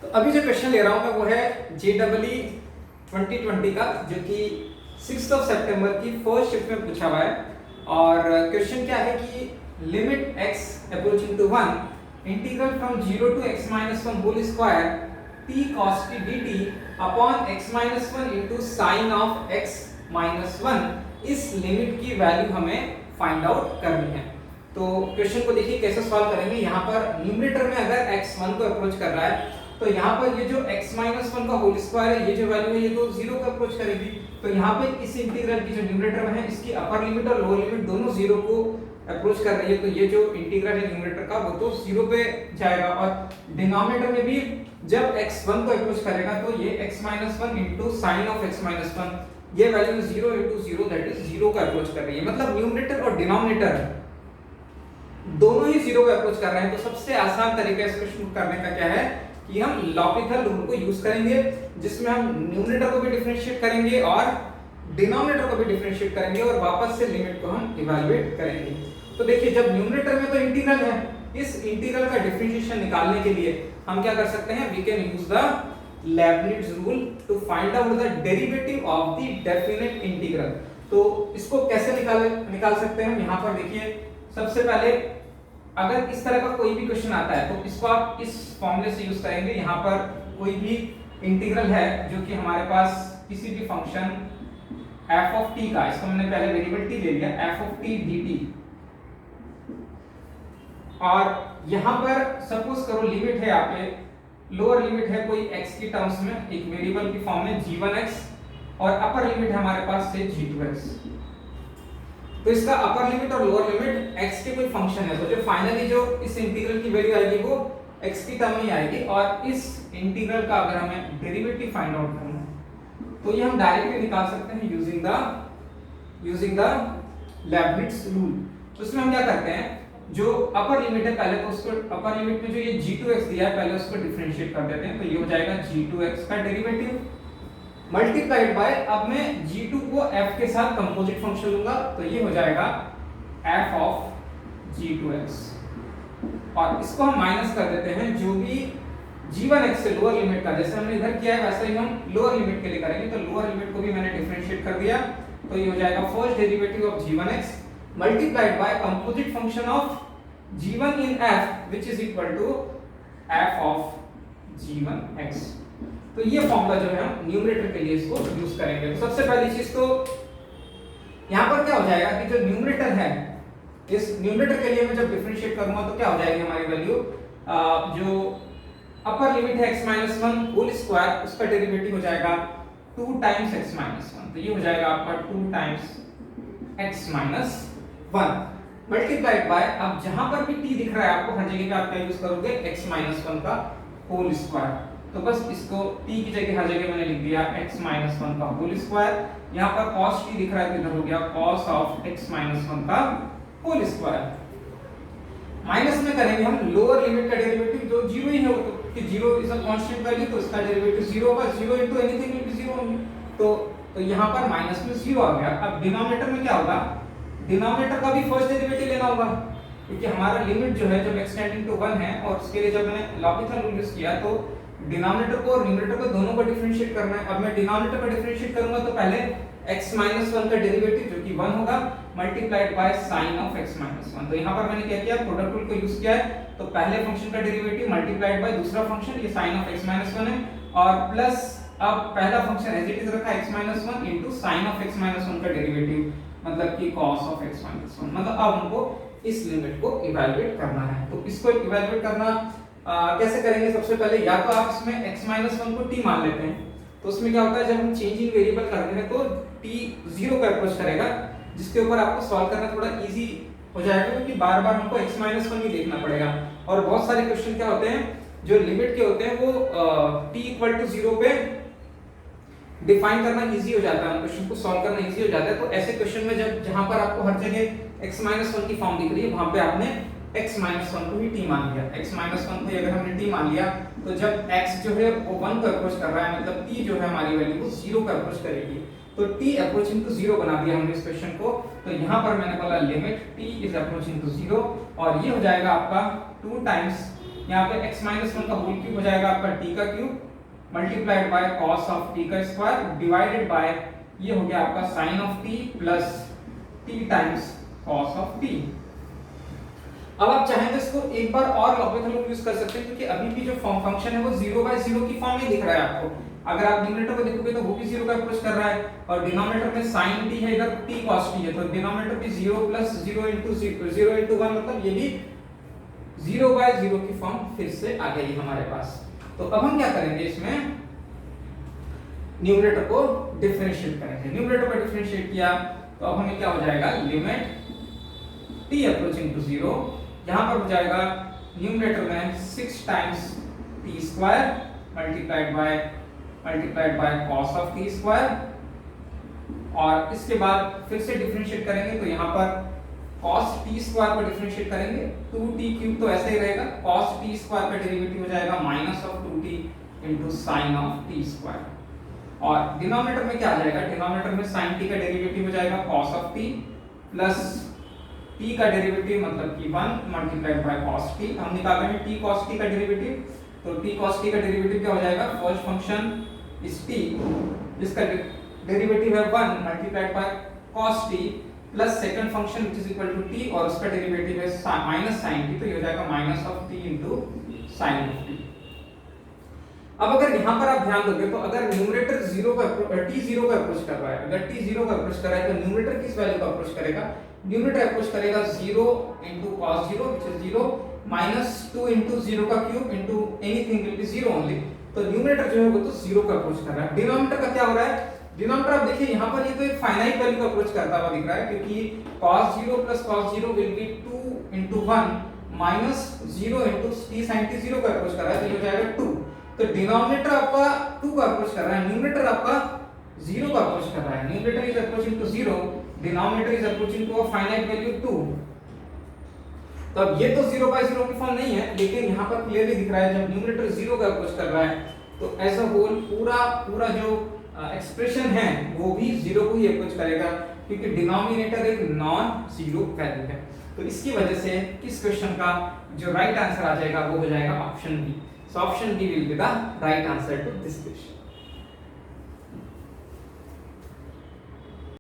तो अभी जो क्वेश्चन ले रहा हूं मैं वो है JEE 2020 का, जो कि 6 सितंबर की फर्स्ट शिफ्ट में पूछा हुआ है। और क्वेश्चन क्या है कि limit x approaching to 1 integral from 0 to x - 1 whole square t cos t dt upon x - 1 into sin of x - 1, इस लिमिट की वैल्यू हमें फाइंड आउट करनी है। तो क्वेश्चन को देखिए कैसे सॉल्व करेंगे। यहाँ पर न्यूमरेटर में अगर x1 को अप्रोच कर रहा है तो यहाँ पर ये जो x - 1 का होल स्क्वायर है, ये जो वैल्यू है ये तो 0 को अप्रोच करेगी। तो यहाँ पे इस इंटीग्रल की जो न्यूमरेटर में है इसकी अपर लिमिट और लोअर लिमिट दोनों 0 को अप्रोच कर रही है। तो ये जो इंटीग्रल है न्यूमरेटर का वो तो 0 पे जाएगा। और डिनोमिनेटर में भी जब x1 को अप्रोच करेगा तो ये x - 1 into sin of x - 1, ये वैल्यू 0 इनटू 0 दैट इज 0 को अप्रोच कर रही है। मतलब न्यूमरेटर और डिनोमिनेटर दोनों ही 0 को अप्रोच कर रहे हैं। तो सबसे आसान तरीका इस क्वेश्चन को करने का क्या है कि हम लॉपिथल रूल को यूज करेंगे, जिसमें हम न्यूमरेटर को भी डिफरेंशिएट करेंगे और डिनोमिनेटर को भी डिफरेंशिएट करेंगे और वापस से लिमिट को हम इवैल्यूएट करेंगे। तो देखिए जब न्यूमरेटर में तो इंटीग्रल है, इस इंटीग्रल का डिफरेंशिएशन निकालने के लिए हम क्या कर सकते हैं, we can use the Leibniz rule to find out the derivative of the definite integral. तो इसको कैसे निकाल सकते हैं हम। यहाँ पर देखिए सबसे पहले अगर इस तरह का कोई भी क्वेश्चन आता है तो इसको आप इस फॉर्मूले से यूज करेंगे। यहाँ पर कोई भी इंटीग्रल है जो कि हमारे पास किसी भी फंक्शन f ऑफ t का, इसको मैंने पहले वेरिएबल t ले लिया, f ऑफ t dt, और यहाँ पर सपोज करो लिमिट है यहाँ पे, लोअर लिमिट है कोई x की टर्म्स में एक वेरिएबल की फॉर्म में g1x, और अपर लिमिट है हमारे पास से g2x। तो इसका अपर लिमिट और लोअर लिमिट x के कोई फंक्शन है, तो जो फाइनली जो इस इंटीग्रल की वैल्यू आएगी वो x की टर्म में आएगी। और इस इंटीग्रल का अगर हमें डेरिवेटिव फाइंड आउट करना है तो ये हम डायरेक्टली निकाल सकते हैं यूजिंग द लेबनिट्ज रूल। तो इसमें हम क्या करते हैं, जो अपर लिमिट है पहले तो उसको अपर लिमिट में जो ये g2x दिया है पहले उसको डिफरेंशिएट कर देते हैं। तो ये हो जाएगा g2x का डेरिवेटिव मल्टीप्लाइड बाय, अब मैं g2 को f के साथ कंपोजिट फंक्शन लूंगा तो ये हो जाएगा f ऑफ g2x, और इसको हम माइनस कर देते हैं जो भी g1x से लोअर लिमिट का, जैसे हमने इधर किया है वैसे ही हम लोअर लिमिट के लिए करेंगे। तो लोअर लिमिट को भी मैंने डिफरेंशिएट कर दिया, तो ये हो जाएगा first derivative of g1x multiplied by composite function of g1 in f which is equal to f of g1x। तो ये फॉर्मूला जो है हम न्यूमरेटर के लिए इसको यूज करेंगे। तो सबसे पहली चीज तो यहाँ पर क्या हो जाएगा कि जो न्यूमरेटर है, इस न्यूमरेटर के लिए मैं जब डिफरेंशिएट करूंगा तो क्या हो जाएगी हमारी वैल्यू, जो अपर लिमिट है x - 1 होल स्क्वायर, उसका डेरिवेटिव हो जाएगा 2 टाइम्स x - 1। तो ये हो जाएगा आपका 2 टाइम्स x - 1 मल्टीप्लाइड बाय, अब जहां पर भी t दिख रहा है आपको हर जगह पे आप क्या यूज करोगे, x - 1 का होल स्क्वायर। तो बस इसको t की जगह हर जगह मैंने लिख दिया x - 1 का होल स्क्वायर। यहाँ पर cos t दिख रहा है तो इधर हो गया cos ऑफ x - 1 का होल स्क्वायर। माइनस में करेंगे हम लोअर लिमिट का डेरिवेटिव जो 0 ही है, वो कि 0 इज अ कांस्टेंट वैल्यू, तो इसका डेरिवेटिव 0 होगा, 0 into anything will be 0 only. तो यहाँ पर माइनस में 0 आ गया। अब डिनोमिनेटर में क्या होगा, डिनोमिनेटर का भी फर्स्ट डेरिवेटिव लेना होगा, क्योंकि हमारा लिमिट जो है जब x टेंडिंग टू 1 है, और उसके लिए जब मैंने लॉपिथल रूल यूज किया तो डिनोमिनेटर को और न्यूमरेटर को दोनों को डिफरेंशिएट करना है। अब मैं डिनोमिनेटर को डिफरेंशिएट करूंगा तो पहले x - 1 का डेरिवेटिव जो कि 1 होगा multiplied by sin of x - 1। तो यहाँ पर मैंने क्या किया, प्रोडक्ट रूल को यूज किया है। तो पहले फंक्शन का डेरिवेटिव मल्टीप्लाइड बाय दूसरा फंक्शन, ये sin ऑफ x - 1 है, और प्लस अब पहला फंक्शन एज इट इज रखा x - 1 into sin of x - 1 का डेरिवेटिव, मतलब कि cos ऑफ x - 1। मतलब अब हमको इस लिमिट को इवैल्यूएट करना है। तो इसको इवैल्यूएट करना कैसे करेंगे, सबसे पहले या तो आप इसमें x - 1 को t मान लेते हैं। तो उसमें क्या होता है, जब हम चेंजिंग वेरिएबल करते हैं तो t 0 को अप्रोच करेगा, जिसके ऊपर आपको सॉल्व करना थोड़ा इजी हो जाएगा, क्योंकि बार बार हमको x - 1 ही देखना पड़ेगा। और बहुत सारे क्वेश्चन क्या होते हैं जो लिमिट के होते हैं वो t = 0 पे डिफाइन करना इजी हो जाता है, क्वेश्चन को सॉल्व करना इजी हो जाता है। तो ऐसे क्वेश्चन में जब जहां पर आपको हर जगह x - 1 की फॉर्म दिख रही है वहां पे आपने x - 1 को ही t मान लिया। x - 1 को ही अगर हमने t मान लिया तो जब x जो है वो 1 को अप्रोच कर रहा है, मतलब t जो है हमारी वैल्यू वो 0 को अप्रोच करेगी। तो t अप्रोचिंग टू 0 बना दिया हमने इस क्वेश्चन को। तो यहाँ पर मैंने बोला limit t is approaching to 0, और ये हो जाएगा आपका 2 टाइम्स यहाँ पे x माइनस 1 का होल क्यूब हो जाएगा आपका t का cube multiplied by cos of t का स्क्वायर डिवाइडेड बाय ये हो गया आपका sin of t plus t times cos of t। अब आप चाहें तो इसको एक बार और लॉगरिथम यूज कर सकते हैं, क्योंकि अभी भी जो फॉर्म फंक्शन है वो 0/0 की फॉर्म में दिख रहा है आपको। अगर आप न्यूमरेटर को देखोगे तो वो भी 0 का अप्रोच कर रहा है, और डिनोमिनेटर में sin t है, इधर t cos t है, तो डिनोमिनेटर भी 0 + 0 * 0 * 1 मतलब ये भी 0/0 की फॉर्म फिर से आ गई हमारे पास। तो अब हम क्या करेंगे, इसमें न्यूमरेटर को डिफरेंशिएट करेंगे। न्यूमरेटर को डिफरेंशिएट किया तो अब हमें क्या हो जाएगा, लिमिट t अप्रोचिंग टू 0, यहां पर हो जाएगा न्यूमरेटर में 6 times t² multiplied by cos of t², और इसके बाद फिर से डिफरेंशिएट करेंगे तो यहां पर cos t² को डिफरेंशिएट करेंगे 2t³ तो ऐसे ही रहेगा, cos t² का डेरिवेटिव हो जाएगा -2t * sin ऑफ t², और डिनोमिनेटर में क्या आ जाएगा, डिनोमिनेटर में sin t का डेरिवेटिव हो जाएगा cos of t plus t का डेरिवेटिव मतलब कि 1 मल्टीप्लाइड बाय cos t। हम निकाल रहे हैं t cos t का डेरिवेटिव, तो t cos t का डेरिवेटिव क्या हो जाएगा, फर्स्ट फंक्शन इस t जिसका डेरिवेटिव है 1 multiplied by cos t plus second function which is equal to t और उसका डेरिवेटिव है -sin t, तो ये हो जाएगा -t * sin of t। अब अगर यहां पर आप ध्यान दोगे तो अगर न्यूमरेटर t 0 का अप्रोच कर रहा है, अगर t 0 का अप्रोच कर रहा है तो न्यूमरेटर किस वैल्यू का अप्रोच करेगा, न्यूमरेटर अप्रोच करेगा 0 * cos 0 which is 0 -2 * 0 का cube into anything will be 0 only, तो न्यूमरेटर जो है वो तो 0 का अप्रोच कर रहा है। डिनोमिनेटर का क्या हो रहा है, डिनोमिनेटर आप देखिए यहां पर ये तो एक फाइनाइट वैल्यू का अप्रोच करता हुआ दिख रहा है, क्योंकि cos 0 + cos 0 will be 2 * 1 -0 * t sin t 0 का अप्रोच कर रहा है, तो ये हो जाएगा 2। तो डिनोमिनेटर आपका 2 का अप्रोच कर रहा है, न्यूमरेटर आपका 0 का अप्रोच कर रहा है। Numerator is approaching to 0, denominator is approaching to a finite value 2। तो अब ये तो 0/0 की फॉर्म नहीं है, लेकिन यहां पर क्लियरली दिख रहा है जब न्यूमरेटर 0 का अप्रोच कर रहा है तो एज अ होल पूरा जो एक्सप्रेशन है वो भी 0 को ही अप्रोच करेगा, क्योंकि डिनोमिनेटर एक नॉन जीरो वैल्यू है। तो इसकी वजह से इस क्वेश्चन का जो राइट आंसर आ जाएगा वो हो जाएगा option B. So option B will be the right answer to this question.